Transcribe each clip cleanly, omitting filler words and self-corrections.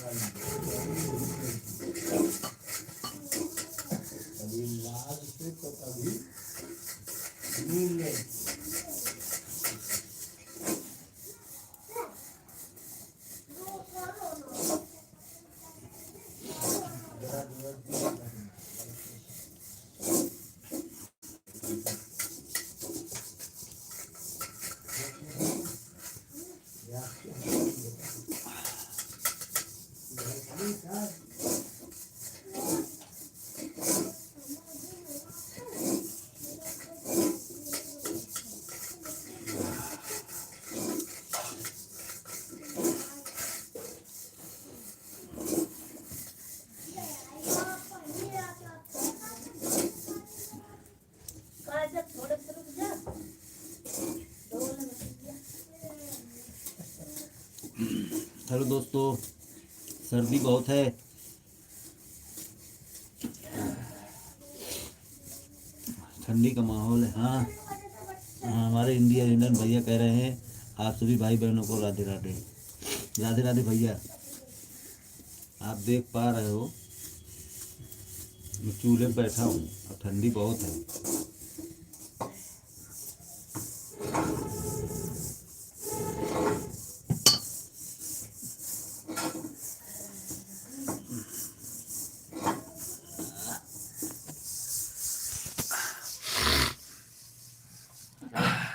कभी लाल से तो कभी नीले। हेलो दोस्तों, सर्दी बहुत है। ठंडी का माहौल है। हाँ हाँ, हमारे इंडियन भैया कह रहे हैं आप सभी भाई बहनों को राधे राधे। राधे राधे भैया। आप देख पा रहे हो मैं चूल्हे पर बैठा हूँ और ठंडी बहुत है।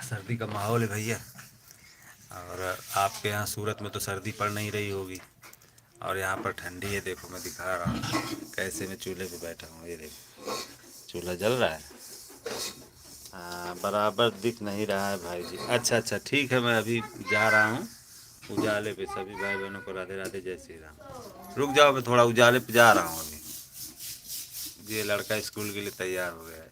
सर्दी का माहौल है भैया। और आपके यहाँ सूरत में तो सर्दी पड़ नहीं रही होगी और यहाँ पर ठंडी है। देखो मैं दिखा रहा हूँ कैसे मैं चूल्हे पे बैठा हूँ। ये देखो चूल्हा जल रहा है। हाँ, बराबर दिख नहीं रहा है भाई जी। अच्छा अच्छा ठीक है, मैं अभी जा रहा हूँ उजाले पे। सभी भाई बहनों को राधे राधे, जय श्री राम। रुक जाओ, मैं थोड़ा उजाले पे जा रहा हूँ अभी। ये लड़का स्कूल के लिए तैयार हो गया है।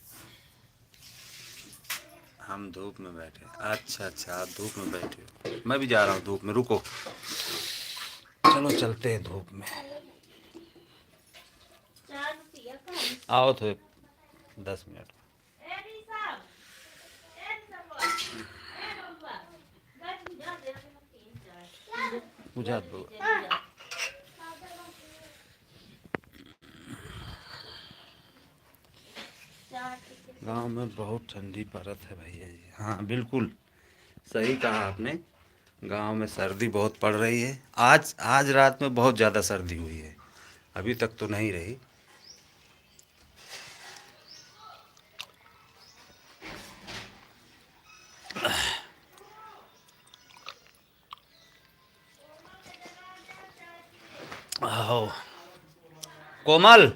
हम धूप में बैठे। अच्छा अच्छा, आप धूप में बैठे हो, मैं भी जा रहा हूँ धूप में। रुको, चलो चलते हैं धूप में। आओ तो 10 मिनट बुझा दो। गांव में बहुत ठंडी पड़त है भैया जी। हाँ बिल्कुल सही कहा आपने। गांव में सर्दी बहुत पड़ रही है। आज आज रात में बहुत ज़्यादा सर्दी हुई है, अभी तक तो नहीं रही। आओ कोमल।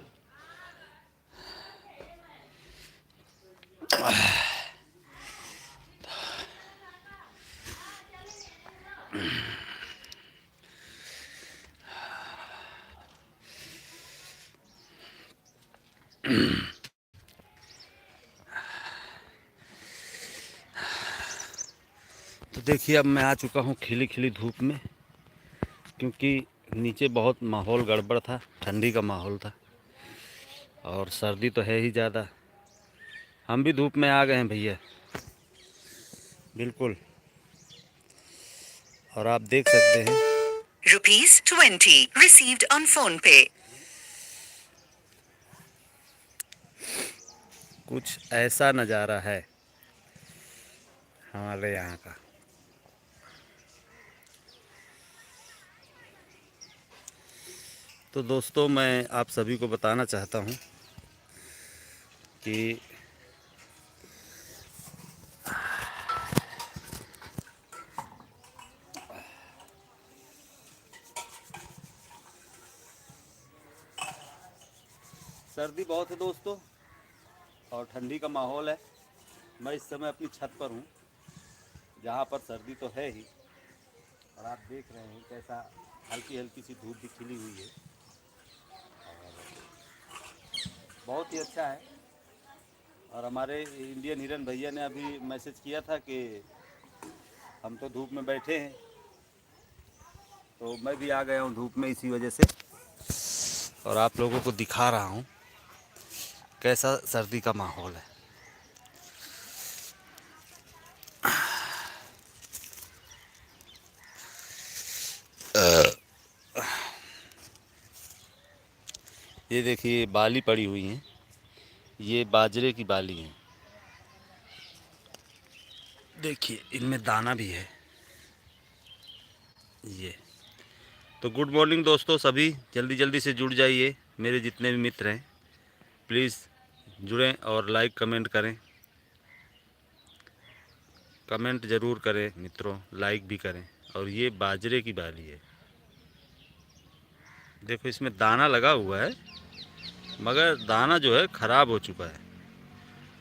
तो देखिए अब मैं आ चुका हूँ खिली खिली धूप में, क्योंकि नीचे बहुत माहौल गड़बड़ था, ठंडी का माहौल था और सर्दी तो है ही ज़्यादा। हम भी धूप में आ गए हैं भैया, बिल्कुल। और आप देख सकते हैं ₹20 received on phone पे। कुछ ऐसा नज़ारा है हमारे यहाँ का। तो दोस्तों मैं आप सभी को बताना चाहता हूँ कि सर्दी बहुत है दोस्तों और ठंडी का माहौल है। मैं इस समय अपनी छत पर हूँ जहाँ पर सर्दी तो है ही, और आप देख रहे हैं कैसा हल्की हल्की सी धूप भी खिली हुई है और बहुत ही अच्छा है। और हमारे इंडियन हिरन भैया ने अभी मैसेज किया था कि हम तो धूप में बैठे हैं, तो मैं भी आ गया हूँ धूप में इसी वजह से, और आप लोगों को दिखा रहा हूँ कैसा सर्दी का माहौल है। ये देखिए बाली पड़ी हुई हैं, ये बाजरे की बाली हैं। देखिए इनमें दाना भी है ये। तो गुड मॉर्निंग दोस्तों, सभी जल्दी जल्दी से जुड़ जाइए। मेरे जितने भी मित्र हैं प्लीज़ जुड़ें और लाइक कमेंट करें। कमेंट ज़रूर करें मित्रों, लाइक भी करें। और ये बाजरे की बाली है। देखो इसमें दाना लगा हुआ है, मगर दाना जो है ख़राब हो चुका है।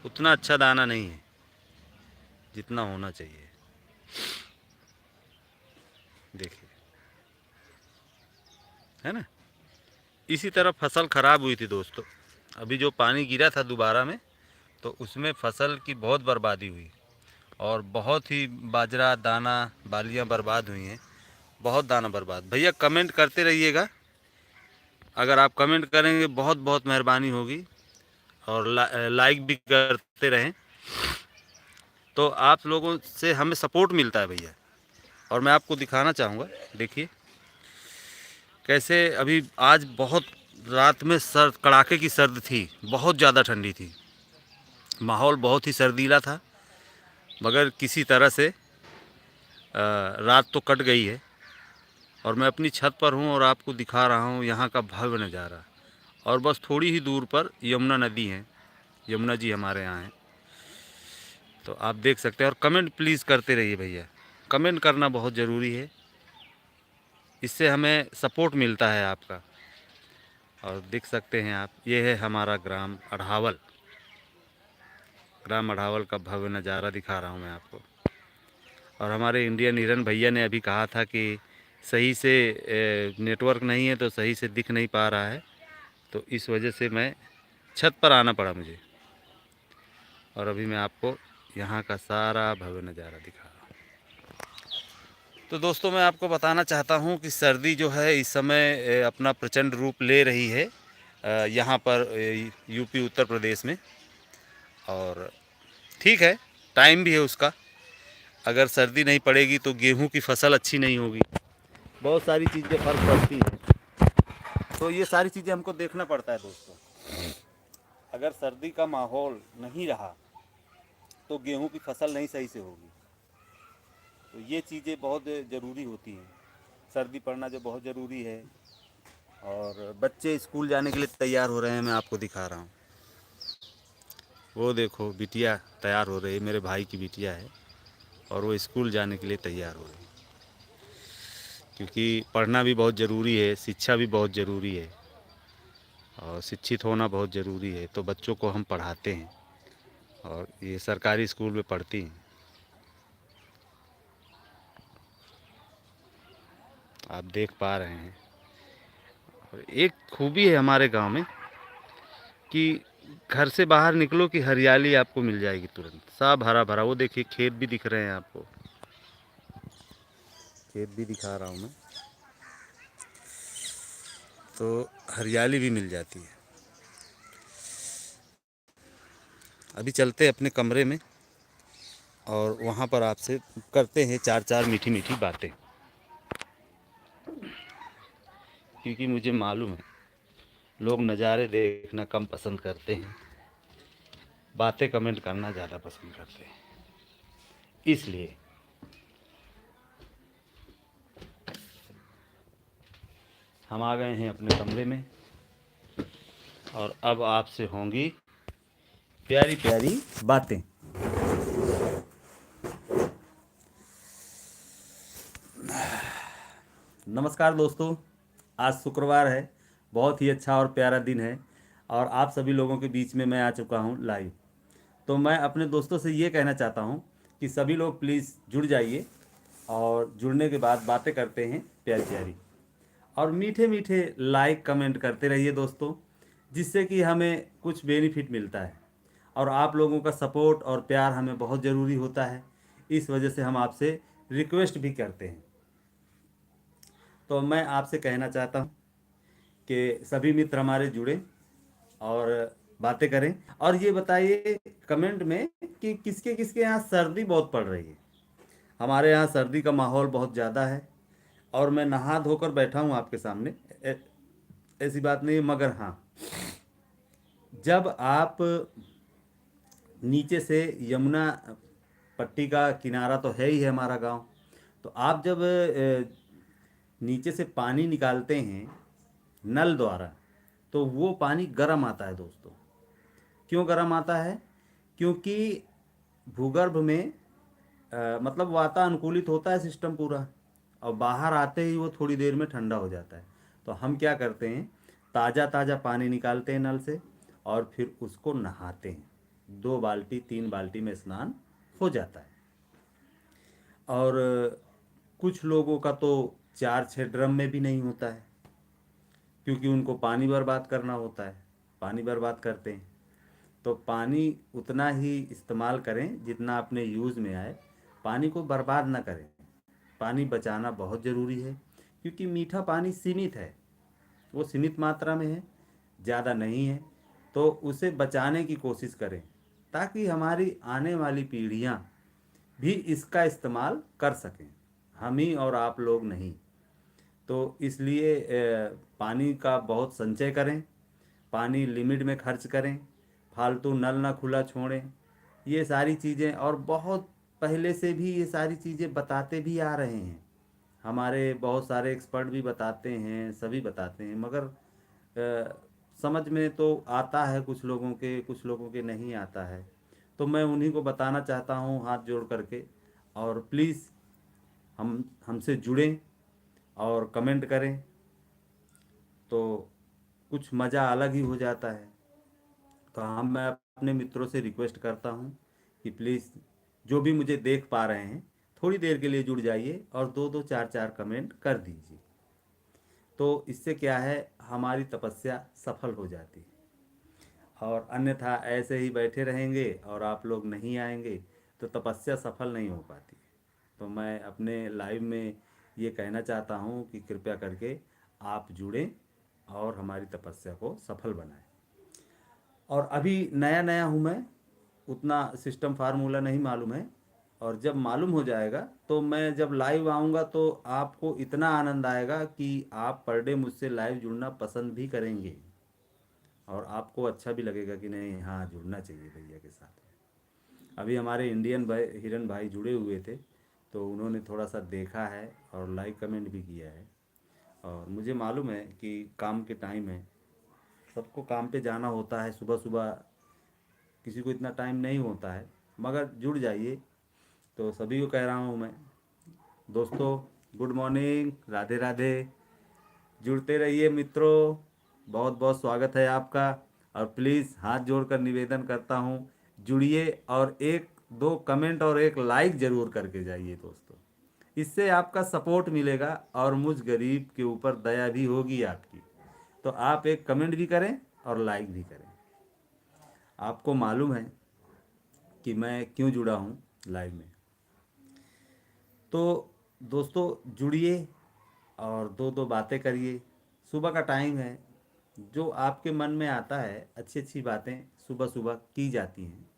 उतना अच्छा दाना नहीं है जितना होना चाहिए। देखिए, है ना। इसी तरह फसल ख़राब हुई थी दोस्तों। अभी जो पानी गिरा था दोबारा में, तो उसमें फसल की बहुत बर्बादी हुई और बहुत ही बाजरा दाना बालियां बर्बाद हुई हैं। बहुत दाना बर्बाद। भैया कमेंट करते रहिएगा, अगर आप कमेंट करेंगे बहुत बहुत मेहरबानी होगी। और लाइक भी करते रहें, तो आप लोगों से हमें सपोर्ट मिलता है भैया। और मैं आपको दिखाना चाहूँगा, देखिए कैसे अभी आज बहुत रात में सर्द, कड़ाके की सर्द थी, बहुत ज़्यादा ठंडी थी, माहौल बहुत ही सर्दीला था। मगर किसी तरह से रात तो कट गई है और मैं अपनी छत पर हूँ और आपको दिखा रहा हूँ यहाँ का भव्य नज़ारा। और बस थोड़ी ही दूर पर यमुना नदी है, यमुना जी हमारे यहाँ हैं, तो आप देख सकते हैं। और कमेंट प्लीज़ करते रहिए भैया, कमेंट करना बहुत ज़रूरी है, इससे हमें सपोर्ट मिलता है आपका। और देख सकते हैं आप, ये है हमारा ग्राम अढ़ावल। ग्राम अढ़ावल का भव्य नज़ारा दिखा रहा हूँ मैं आपको। और हमारे इंडियन हिरन भैया ने अभी कहा था कि सही से नेटवर्क नहीं है, तो सही से दिख नहीं पा रहा है, तो इस वजह से मैं छत पर आना पड़ा मुझे। और अभी मैं आपको यहाँ का सारा भव्य नज़ारा दिखा रहा हूँ। तो दोस्तों मैं आपको बताना चाहता हूँ कि सर्दी जो है इस समय अपना प्रचंड रूप ले रही है यहाँ पर यूपी उत्तर प्रदेश में। और ठीक है, टाइम भी है उसका। अगर सर्दी नहीं पड़ेगी तो गेहूं की फसल अच्छी नहीं होगी, बहुत सारी चीज़ें फ़र्क पड़ती हैं। तो ये सारी चीज़ें हमको देखना पड़ता है दोस्तों। अगर सर्दी का माहौल नहीं रहा तो गेहूं की फसल नहीं सही से होगी। तो ये चीज़ें बहुत ज़रूरी होती हैं, सर्दी पड़ना जो बहुत ज़रूरी है। और बच्चे स्कूल जाने के लिए तैयार हो रहे हैं, मैं आपको दिखा रहा हूँ। वो देखो बिटिया तैयार हो रही है, मेरे भाई की बिटिया है, और वो स्कूल जाने के लिए तैयार हो रही है। क्योंकि पढ़ना भी बहुत ज़रूरी है, शिक्षा भी बहुत ज़रूरी है, और शिक्षित होना बहुत ज़रूरी है। तो बच्चों को हम पढ़ाते हैं, और ये सरकारी स्कूल में पढ़ती हैं। आप देख पा रहे हैं। और एक खूबी है हमारे गांव में कि घर से बाहर निकलो कि हरियाली आपको मिल जाएगी तुरंत, सब हरा भरा। वो देखिए खेत भी दिख रहे हैं आपको, खेत भी दिखा रहा हूँ मैं, तो हरियाली भी मिल जाती है। अभी चलते हैं अपने कमरे में और वहाँ पर आपसे करते हैं चार चार मीठी मीठी बातें, क्योंकि मुझे मालूम है लोग नज़ारे देखना कम पसंद करते हैं, बातें कमेंट करना ज़्यादा पसंद करते हैं। इसलिए हम आ गए हैं अपने कमरे में, और अब आपसे होंगी प्यारी प्यारी बातें। नमस्कार दोस्तों, आज शुक्रवार है, बहुत ही अच्छा और प्यारा दिन है, और आप सभी लोगों के बीच में मैं आ चुका हूँ लाइव। तो मैं अपने दोस्तों से ये कहना चाहता हूँ कि सभी लोग प्लीज़ जुड़ जाइए, और जुड़ने के बाद बातें करते हैं प्यारी प्यारी, और मीठे मीठे लाइक कमेंट करते रहिए दोस्तों, जिससे कि हमें कुछ बेनिफिट मिलता है। और आप लोगों का सपोर्ट और प्यार हमें बहुत ज़रूरी होता है, इस वजह से हम आपसे रिक्वेस्ट भी करते हैं। तो मैं आपसे कहना चाहता हूँ कि सभी मित्र हमारे जुड़ें और बातें करें। और ये बताइए कमेंट में कि किसके किसके यहाँ सर्दी बहुत पड़ रही है। हमारे यहाँ सर्दी का माहौल बहुत ज़्यादा है, और मैं नहा धोकर बैठा हूँ आपके सामने। ऐसी बात नहीं है, मगर हाँ, जब आप नीचे से यमुना पट्टी का किनारा तो है ही है हमारा गांव, तो आप जब नीचे से पानी निकालते हैं नल द्वारा, तो वो पानी गर्म आता है दोस्तों। क्यों गर्म आता है? क्योंकि भूगर्भ में मतलब वातानुकूलित होता है सिस्टम पूरा, और बाहर आते ही वो थोड़ी देर में ठंडा हो जाता है। तो हम क्या करते हैं, ताज़ा ताज़ा पानी निकालते हैं नल से और फिर उसको नहाते हैं। 2 बाल्टी 3 बाल्टी में स्नान हो जाता है। और कुछ लोगों का तो 4-6 ड्रम में भी नहीं होता है, क्योंकि उनको पानी बर्बाद करना होता है, पानी बर्बाद करते हैं। तो पानी उतना ही इस्तेमाल करें जितना अपने यूज़ में आए, पानी को बर्बाद ना करें। पानी बचाना बहुत ज़रूरी है, क्योंकि मीठा पानी सीमित है, वो सीमित मात्रा में है, ज़्यादा नहीं है। तो उसे बचाने की कोशिश करें, ताकि हमारी आने वाली पीढ़ियाँ भी इसका इस्तेमाल कर सकें, हम ही और आप लोग नहीं। तो इसलिए पानी का बहुत संचय करें, पानी लिमिट में खर्च करें, फालतू नल ना खुला छोड़ें। ये सारी चीज़ें, और बहुत पहले से भी ये सारी चीज़ें बताते भी आ रहे हैं, हमारे बहुत सारे एक्सपर्ट भी बताते हैं, सभी बताते हैं, मगर समझ में तो आता है कुछ लोगों के नहीं आता है। तो मैं उन्हीं को बताना चाहता हूँ हाथ जोड़ करके। और प्लीज़ हमसे जुड़ें और कमेंट करें, तो कुछ मज़ा अलग ही हो जाता है। तो मैं अपने मित्रों से रिक्वेस्ट करता हूँ कि प्लीज़ जो भी मुझे देख पा रहे हैं, थोड़ी देर के लिए जुड़ जाइए और 2-2 4-4 कमेंट कर दीजिए। तो इससे क्या है, हमारी तपस्या सफल हो जाती है। और अन्यथा ऐसे ही बैठे रहेंगे और आप लोग नहीं आएंगे, तो तपस्या सफल नहीं हो पाती। तो मैं अपने लाइव में ये कहना चाहता हूँ कि कृपया करके आप जुड़ें और हमारी तपस्या को सफल बनाएं। और अभी नया नया हूँ मैं, उतना सिस्टम फार्मूला नहीं मालूम है। और जब मालूम हो जाएगा, तो मैं जब लाइव आऊँगा तो आपको इतना आनंद आएगा कि आप पर डे मुझसे लाइव जुड़ना पसंद भी करेंगे, और आपको अच्छा भी लगेगा कि नहीं, हाँ जुड़ना चाहिए भैया के साथ। अभी हमारे इंडियन भाई हिरन भाई जुड़े हुए थे, तो उन्होंने थोड़ा सा देखा है और लाइक कमेंट भी किया है। और मुझे मालूम है कि काम के टाइम है, सबको काम पे जाना होता है सुबह सुबह, किसी को इतना टाइम नहीं होता है, मगर जुड़ जाइए। तो सभी को कह रहा हूँ मैं, दोस्तों गुड मॉर्निंग, राधे राधे। जुड़ते रहिए मित्रों, बहुत बहुत स्वागत है आपका। और प्लीज़ हाथ जोड़कर निवेदन करता हूँ, जुड़िए और 1-2 कमेंट और 1 लाइक ज़रूर करके जाइए दोस्तों। इससे आपका सपोर्ट मिलेगा और मुझ गरीब के ऊपर दया भी होगी आपकी। तो आप 1 कमेंट भी करें और लाइक भी करें। आपको मालूम है कि मैं क्यों जुड़ा हूँ लाइव में। तो दोस्तों जुड़िए और 2-2 बातें करिए। सुबह का टाइम है, जो आपके मन में आता है, अच्छी अच्छी बातें सुबह सुबह की जाती हैं,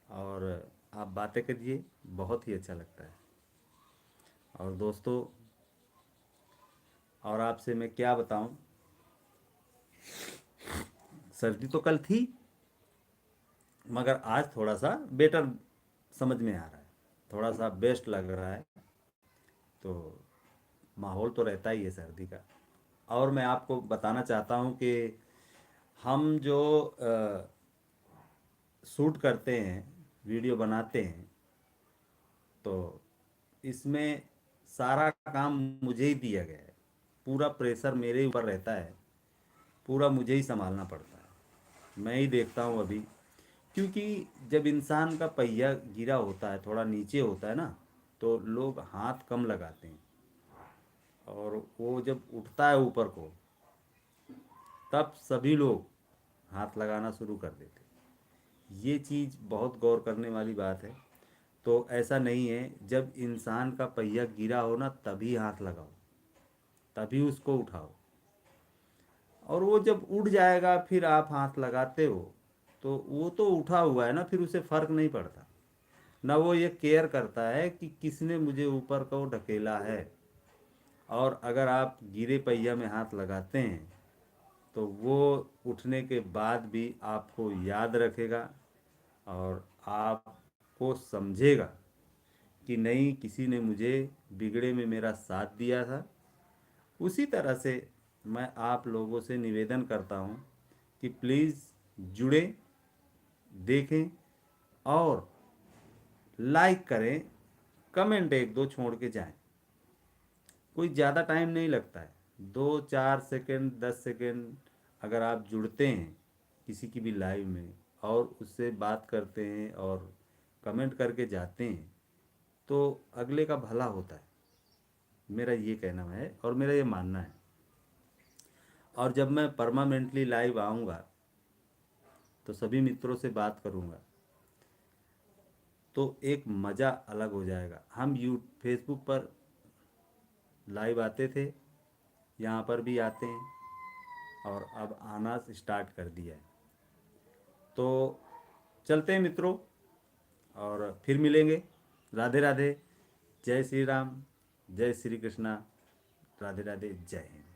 और आप बातें करिए, बहुत ही अच्छा लगता है। और दोस्तों, और आपसे मैं क्या बताऊं, सर्दी तो कल थी, मगर आज थोड़ा सा बेटर समझ में आ रहा है, थोड़ा सा बेस्ट लग रहा है। तो माहौल तो रहता ही है सर्दी का। और मैं आपको बताना चाहता हूँ कि हम जो शूट करते हैं, वीडियो बनाते हैं, तो इसमें सारा काम मुझे ही दिया गया है, पूरा प्रेशर मेरे ऊपर रहता है, पूरा मुझे ही संभालना पड़ता है, मैं ही देखता हूँ अभी। क्योंकि जब इंसान का पहिया गिरा होता है, थोड़ा नीचे होता है ना, तो लोग हाथ कम लगाते हैं, और वो जब उठता है ऊपर को, तब सभी लोग हाथ लगाना शुरू कर देते हैं। ये चीज़ बहुत गौर करने वाली बात है। तो ऐसा नहीं है, जब इंसान का पहिया गिरा हो ना, तभी हाथ लगाओ, तभी उसको उठाओ। और वो जब उठ जाएगा फिर आप हाथ लगाते हो, तो वो तो उठा हुआ है ना, फिर उसे फ़र्क नहीं पड़ता ना, वो ये केयर करता है कि किसने मुझे ऊपर को ढकेला है। और अगर आप गिरे पहिया में हाथ लगाते हैं, तो वो उठने के बाद भी आपको याद रखेगा और आपको समझेगा कि नहीं, किसी ने मुझे बिगड़े में मेरा साथ दिया था। उसी तरह से मैं आप लोगों से निवेदन करता हूँ कि प्लीज़ जुड़ें, देखें और लाइक करें, कमेंट एक दो छोड़ के जाएं। कोई ज़्यादा टाइम नहीं लगता है, 2-4 सेकंड 10 सेकंड अगर आप जुड़ते हैं किसी की भी लाइव में और उससे बात करते हैं और कमेंट करके जाते हैं तो अगले का भला होता है। मेरा ये कहना है और मेरा ये मानना है। और जब मैं परमानेंटली लाइव आऊँगा तो सभी मित्रों से बात करूँगा तो एक मज़ा अलग हो जाएगा। हम फेसबुक पर लाइव आते थे, यहाँ पर भी आते हैं और अब आना स्टार्ट कर दिया है। तो चलते हैं मित्रों और फिर मिलेंगे। राधे राधे, जय श्री राम, जय श्री कृष्णा, राधे राधे, जय हिंद।